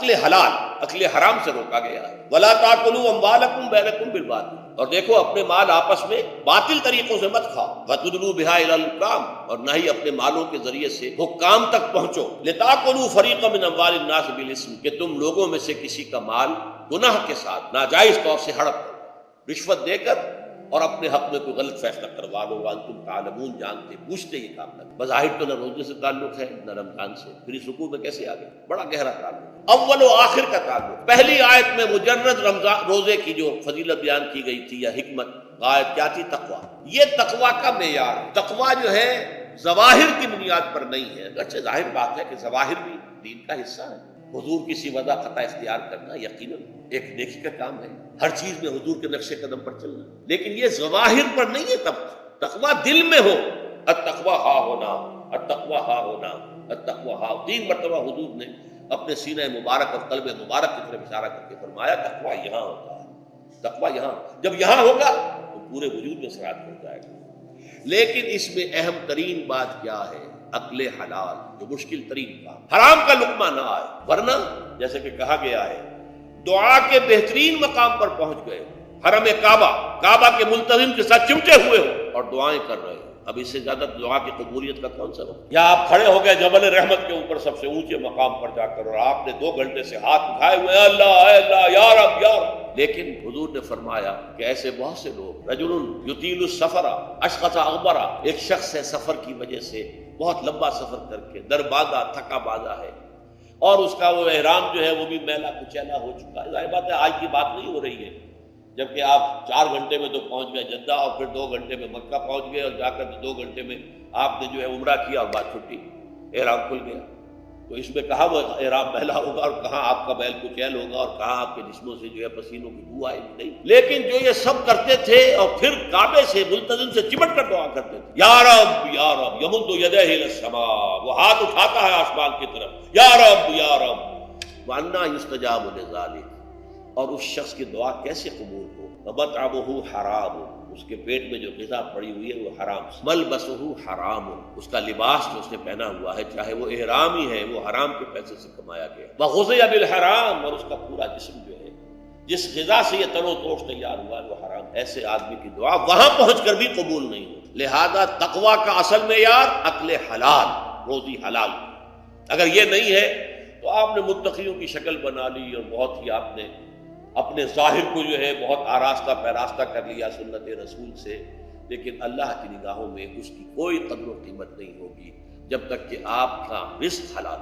عقل حلال، عقل حرام سے روکا گیا ہے۔ وَلَا تَأْكُلُوا أَمْوَالَكُمْ بَيْنَكُمْ بِالْبَاطِلِ، اور دیکھو اپنے مال آپس میں باطل طریقوں سے مت کھاؤ۔ وَتُدْلُوا بِهَا إِلَى الْحُكَامِ، اور نہ ہی اپنے مالوں کے ذریعے سے حکام تک پہنچو۔ لِتَأْكُلُوا فَرِيقًا مِنْ أَمْوَالِ النَّاسِ بِالْإِثْمِ، کہ تم لوگوں میں سے کسی کا مال گناہ کے ساتھ ناجائز طور سے ہڑپ کرو، رشوت دے کر اور اپنے حق میں کوئی غلط فیصلہ کروا لو، وانتم تعلمون، جانتے بوجھتے یہ کام کرو۔ بظاہر تو نہ روزے سے تعلق ہے نہ رمضان سے، پھر اس رکوع میں کیسے آ گئے؟ بڑا گہرا تعلق، اول و آخر کا تعلق۔ پہلی آیت میں مجرد رمضان روزے کی جو فضیلت بیان کی گئی تھی یا حکمت، غایت کیا تھی؟ تقویٰ۔ یہ تقویٰ کا معیار، تقویٰ جو ہے ظواہر کی بنیاد پر نہیں ہے، اچھا ظاہر بات ہے کہ ظواہر بھی دین کا حصہ ہے۔ حضور کی سی وضع خطا اختیار کرنا یقیناً ایک نیکی کا کام ہے، ہر چیز میں حضور کے نقش قدم پر چلنا، لیکن یہ ظواہر پر نہیں ہے۔ تب تقویٰ دل میں ہو، التقویٰ ہا ہونا، التقویٰ ہا ہونا، التقویٰ ہا۔ 3 مرتبہ حضور نے اپنے سینہ مبارک اور قلب مبارک کی طرف اشارہ کر کے فرمایا تقویٰ یہاں ہوتا ہے، تقویٰ یہاں، جب یہاں ہوگا تو پورے وجود میں سرات ہو جائے گا۔ لیکن اس میں اہم ترین بات کیا ہے؟ عقل حلال، جو مشکل ترین کام، حرام کا لقمہ نہ آئے، ورنہ جیسے کہ کہا گیا ہے دعا کے بہترین مقام پر پہنچ گئے، حرم کعبہ کے ملتزم کے ساتھ چمٹے ہوئے ہو اور دعائیں کر رہے ہو، اب اس سے زیادہ دعا کی قبولیت کا کون سا وقت؟ یا آپ کھڑے ہو گئے جبل رحمت کے اوپر سب سے اونچے مقام پر جا کر اور آپ نے 2 گھنٹے سے ہاتھ اٹھائے ہوئے اے اللہ یا رب یا رب، لیکن حضور نے فرمایا کہ ایسے بہت سے لوگ، رجل یطیل السفر اشخص اغبر، ایک شخص ہے سفر کی وجہ سے بہت لمبا سفر کر کے دربادہ تھکا بادا ہے، اور اس کا وہ احرام جو ہے وہ بھی میلا کچیلا ہو چکا ہے۔ ظاہر بات ہے آج کی بات نہیں ہو رہی ہے، جبکہ آپ 4 گھنٹے میں تو پہنچ گئے جدہ اور پھر 2 گھنٹے میں مکہ پہنچ گئے اور جا کر 2 گھنٹے میں آپ نے جو ہے عمرہ کیا اور بعد چھٹی، احرام کھل گیا۔ تو اس میں کہاں وہ احرام میلا ہوگا اور کہاں آپ کا بیل کچیل ہوگا اور کہاں آپ کے جسموں سے جو ہے پسینوں کی بو آئے گی؟ نہیں، لیکن جو یہ سب کرتے تھے اور پھر کعبے سے ملتزم سے چمٹ کر دعا کرتے تھے، یا رب یمد یدہ الی السماء، وہ ہاتھ اٹھاتا ہے آسمان کی طرف، یا رب وَأَنَّىٰ يُسْتَجَابُ لِذَٰلِكَ، اور اس شخص کی دعا کیسے قبول ہو؟ وَمَطْعَمُهُ حَرَامٌ، اس کے پیٹ میں جو غذا پڑی ہوئی ہے وہ حرام، مَلْبَسُهُ حَرَامٌ، اس کا لباس جو اس نے پہنا ہوا ہے چاہے وہ احرام ہی ہے وہ حرام کے پیسے سے کمایا گیا، وَغُذِيَ بِالْحَرَامِ، اور اس کا پورا جسم جو ہے جس غذا سے یہ تنو توش تیار ہوا ہے وہ حرام۔ ایسے آدمی کی دعا وہاں پہنچ کر بھی قبول نہیں ہوتی۔ لہذا تقویٰ کا اصل معیار عقل حلال، روزی حلال۔ اگر یہ نہیں ہے تو آپ نے متقیوں کی شکل بنا لی اور بہت ہی آپ نے اپنے ظاہر کو جو ہے بہت آراستہ پیراستہ کر لیا سنت رسول سے، لیکن اللہ کی نگاہوں میں اس کی کوئی قدر و قیمت نہیں ہوگی جب تک کہ آپ کا رزق حلال